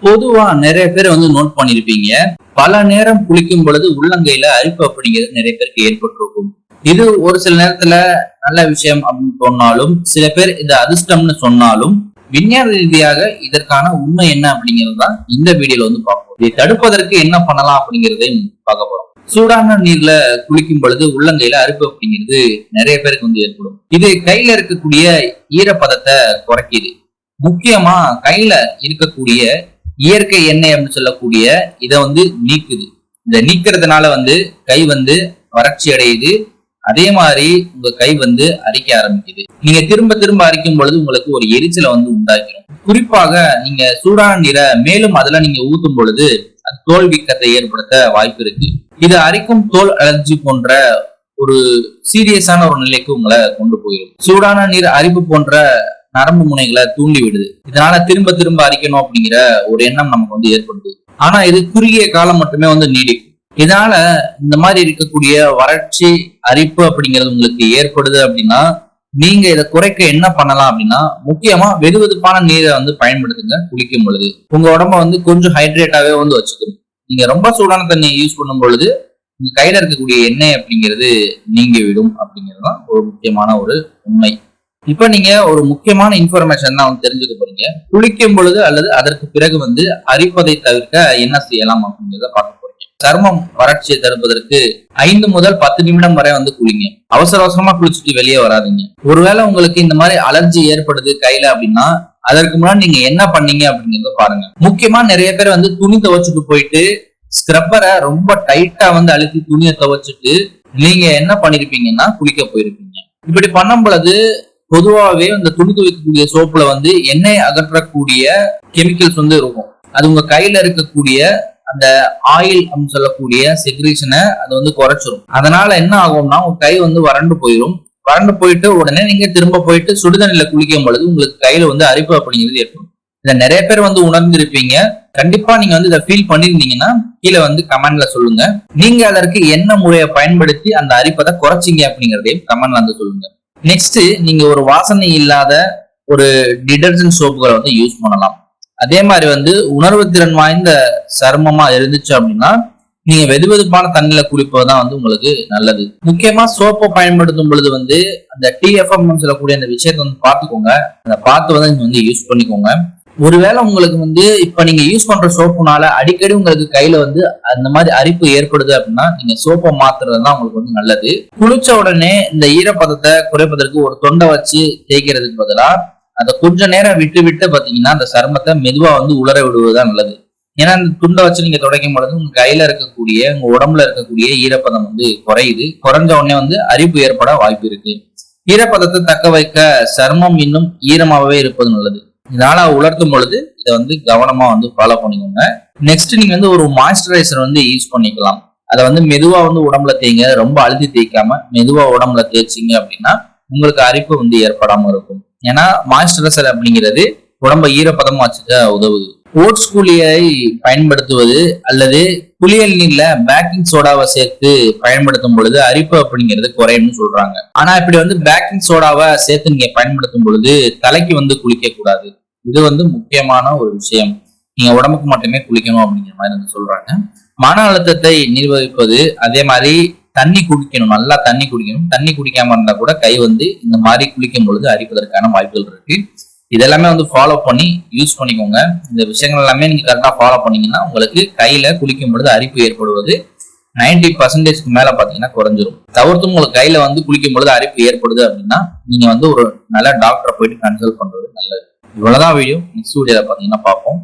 பொதுவா நிறைய பேர் நோட் பண்ணிருப்பீங்க, பல நேரம் குளிக்கும் பொழுது உள்ளங்கையில அரிப்பு அப்படிங்கிறது நிறைய பேருக்கு ஏற்பட்டிருக்கும். இது ஒரு சில நேரத்துல நல்ல விஷயம் அப்படின்னு சொன்னாலும், சில பேர் இது அதிர்ஷ்டம்னு சொன்னாலும், விஞ்ஞான ரீதியாக இதற்கான உண்மை என்ன அப்படிங்கிறது தான் இந்த வீடியோல பார்ப்போம். இதை தடுப்பதற்கு என்ன பண்ணலாம் அப்படிங்கிறதையும் பார்க்க போறோம். சூடான நீர்ல குளிக்கும் பொழுது உள்ளங்கையில அரிப்பு அப்படிங்கிறது நிறைய பேருக்கு ஏற்படும். இது கையில இருக்கக்கூடிய ஈரப்பதத்தை குறைக்குது. முக்கியமா கையில இருக்கக்கூடிய இயற்கை எண்ணெய் அப்படின்னு சொல்லக்கூடிய இதை நீக்குது. இதை நீக்கிறதுனால கை வறட்சி அடையுது. அதே மாதிரி உங்க கை அரிக்க ஆரம்பிக்குது. நீங்க திரும்ப திரும்ப அரிக்கும் பொழுது உங்களுக்கு ஒரு எரிச்சலை உண்டாக்கிடும். குறிப்பாக நீங்க சூடான நீரை மேலும் அதுல நீங்க ஊத்தும் பொழுது அது தோல் வீக்கத்தை ஏற்படுத்த வாய்ப்பு இருக்கு. இது அரிக்கும் தோல் அலர்ஜி போன்ற ஒரு சீரியஸான ஒரு நிலைக்கு உங்களை கொண்டு போயிடும். சூடான நீர் அரிப்பு போன்ற நரம்பு முனைகளை தூண்டி விடுது. இதனால திரும்ப திரும்ப அரிக்கணும் அப்படிங்கிற ஒரு எண்ணம் நமக்கு ஏற்படுது. ஆனா இது குறுகிய காலம் மட்டுமே நீடிக்கும். இதனால இந்த மாதிரி இருக்கக்கூடிய வறட்சி அரிப்பு அப்படிங்கிறது உங்களுக்கு ஏற்படுது அப்படின்னா நீங்க இதை குறைக்க என்ன பண்ணலாம் அப்படின்னா, முக்கியமா வெதுவெதுப்பான நீரை பயன்படுத்துங்க. குளிக்கும் பொழுது உங்க உடம்ப கொஞ்சம் ஹைட்ரேட்டாவே வச்சுக்கணும். நீங்க ரொம்ப சூடான தண்ணியை யூஸ் பண்ணும் பொழுது உங்க கையில இருக்கக்கூடிய எண்ணெய் அப்படிங்கிறது நீங்கி விடும் அப்படிங்கிறது தான் ஒரு முக்கியமான ஒரு உண்மை. இப்ப நீங்க ஒரு முக்கியமான இன்ஃபர்மேஷன் தான் தெரிஞ்சுக்க போறீங்க. குளிக்கும் பொழுது அல்லது அதற்கு பிறகு அரிப்பதை தவிர்க்க என்ன செய்யலாம் அப்படிங்கிறத பார்க்க போறீங்க. சருமம் வறட்சியை தடுப்பதற்கு 5 முதல் 10 நிமிடம் வரை குளிங்க. அவசர அவசரமா குளிச்சுட்டு வெளியே வராதிங்க. ஒருவேளை உங்களுக்கு இந்த மாதிரி அலர்ஜி ஏற்படுது கையில அப்படின்னா அதற்கு முன்னாடி நீங்க என்ன பண்ணீங்க அப்படிங்கிறத பாருங்க. முக்கியமா நிறைய பேர் துணி துவைச்சுட்டு போயிட்டு ஸ்க்ரப்பரை ரொம்ப டைட்டா அழுத்தி துணியை துவைச்சிட்டு நீங்க என்ன பண்ணிருப்பீங்கன்னா குளிக்க போயிருப்பீங்க. இப்படி பண்ணும் பொழுது பொதுவாகவே இந்த துணி துவைக்கக்கூடிய சோப்புல எண்ணெய் அகற்றக்கூடிய கெமிக்கல்ஸ் இருக்கும். அது உங்க கையில இருக்கக்கூடிய அந்த ஆயில் அப்படின்னு சொல்லக்கூடிய செக்ரீஷனை அது குறைச்சிரும். அதனால என்ன ஆகும்னா உங்க கை வறண்டு போயிடும். வறண்டு போயிட்டு உடனே நீங்க திரும்ப போயிட்டு சுடுதண்ணில குளிக்கும் பொழுது உங்களுக்கு கையில அரிப்பு அப்படிங்கிறது ஏற்படும். இதை நிறைய பேர் உணர்ந்திருப்பீங்க. கண்டிப்பா நீங்க இதை ஃபீல் பண்ணிருந்தீங்கன்னா கீழே கமெண்ட்ல சொல்லுங்க. நீங்க அதற்கு என்ன முறையை பயன்படுத்தி அந்த அரிப்பதை குறைச்சிங்க அப்படிங்கறதையும் கமெண்ட்ல சொல்லுங்க. நெக்ஸ்ட் நீங்க ஒரு வாசனை இல்லாத ஒரு டிடர்ஜென்ட் சோப்புகளை யூஸ் பண்ணலாம். அதே மாதிரி உணர்வு திறன் வாய்ந்த சருமமா இருந்துச்சு அப்படின்னா நீங்க வெதுவெதுப்பான தண்ணியில குளிப்பதுதான் உங்களுக்கு நல்லது. முக்கியமா சோப்பை பயன்படுத்தும் பொழுது அந்த TFM சொல்லக்கூடிய அந்த விஷயத்தை பார்த்துக்கோங்க. அதை பார்த்து நீங்க யூஸ் பண்ணிக்கோங்க. ஒருவேளை உங்களுக்கு இப்ப நீங்க யூஸ் பண்ற சோப்புனால அடிக்கடி உங்களுக்கு கையில அந்த மாதிரி அரிப்பு ஏற்படுது அப்படின்னா நீங்க சோப்பை மாத்துறதுதான் உங்களுக்கு நல்லது. குளிச்ச உடனே இந்த ஈரப்பதத்தை குறைப்பதற்கு ஒரு தொண்டை வச்சு தேய்க்கிறதுக்கு பதிலா அதை கொஞ்ச நேரம் விட்டு விட்டு பாத்தீங்கன்னா அந்த சருமத்தை மெதுவா உலர விடுவதுதான் நல்லது. ஏன்னா அந்த துண்டை வச்சு நீங்க துடைக்கும் பொழுது உங்க கையில இருக்கக்கூடிய உங்க உடம்புல இருக்கக்கூடிய ஈரப்பதம் குறையுது. குறைஞ்ச உடனே அரிப்பு ஏற்பட வாய்ப்பு இருக்கு. ஈரப்பதத்தை தக்க வைக்க சருமம் இன்னும் ஈரமாகவே இருப்பது நல்லது. இதனால உலர்த்தும் பொழுது இதை கவனமா ஃபாலோ பண்ணிக்கோங்க. நெக்ஸ்ட் நீங்க ஒரு மாய்ஸ்சரைசர் யூஸ் பண்ணிக்கலாம். அதை மெதுவா உடம்புல தேய்ங்க. ரொம்ப அழுத்தி தேய்க்காம மெதுவா உடம்புல தேய்ச்சிங்க அப்படின்னா உங்களுக்கு அரிப்பு ஏற்படாம இருக்கும். ஏன்னா மாய்ஸ்சரைசர் அப்படிங்கிறது உடம்ப ஈரப்பதமா வச்சுக்க உதவுது. ஓட்ஸ் குளியை பயன்படுத்துவது அல்லது குளியல் நீர்ல பேக்கிங் சோடாவை சேர்த்து பயன்படுத்தும் பொழுது அரிப்பு அப்படிங்கிறது குறையும்னு சொல்றாங்க. ஆனா இப்படி பேக்கிங் சோடாவை சேர்த்து நீங்க பயன்படுத்தும் பொழுது தலைக்கு குளிக்க கூடாது. இது முக்கியமான ஒரு விஷயம். நீங்க உடம்புக்கு மட்டுமே குளிக்கணும் அப்படிங்கிற மாதிரி சொல்றாங்க. மன அழுத்தத்தை நிர்வகிப்பது, அதே மாதிரி தண்ணி குடிக்கணும். நல்லா தண்ணி குடிக்கணும். தண்ணி குடிக்காம இருந்தா கூட கை இந்த மாதிரி குளிக்கும் பொழுது அரிப்பதற்கான வாய்ப்புகள் இருக்கு. இதெல்லாமே ஃபாலோ பண்ணி யூஸ் பண்ணிக்கோங்க. இந்த விஷயங்கள் எல்லாமே நீங்க கரெக்டா ஃபாலோ பண்ணீங்கன்னா உங்களுக்கு கையில குளிக்கும் பொழுது அரிப்பு ஏற்படுவது 90% மேல பாத்தீங்கன்னா குறைஞ்சிரும். தவிர்த்து உங்களுக்கு கையில குளிக்கும் பொழுது அரிப்பு ஏற்படுது அப்படின்னா நீங்க ஒரு நல்ல டாக்டரை போயிட்டு கன்சல்ட் பண்றது நல்லது. இவ்வளவுதான் வீடியோ. நெக்ஸ்ட் வீடியோல பாத்தீங்கன்னா பார்ப்போம்.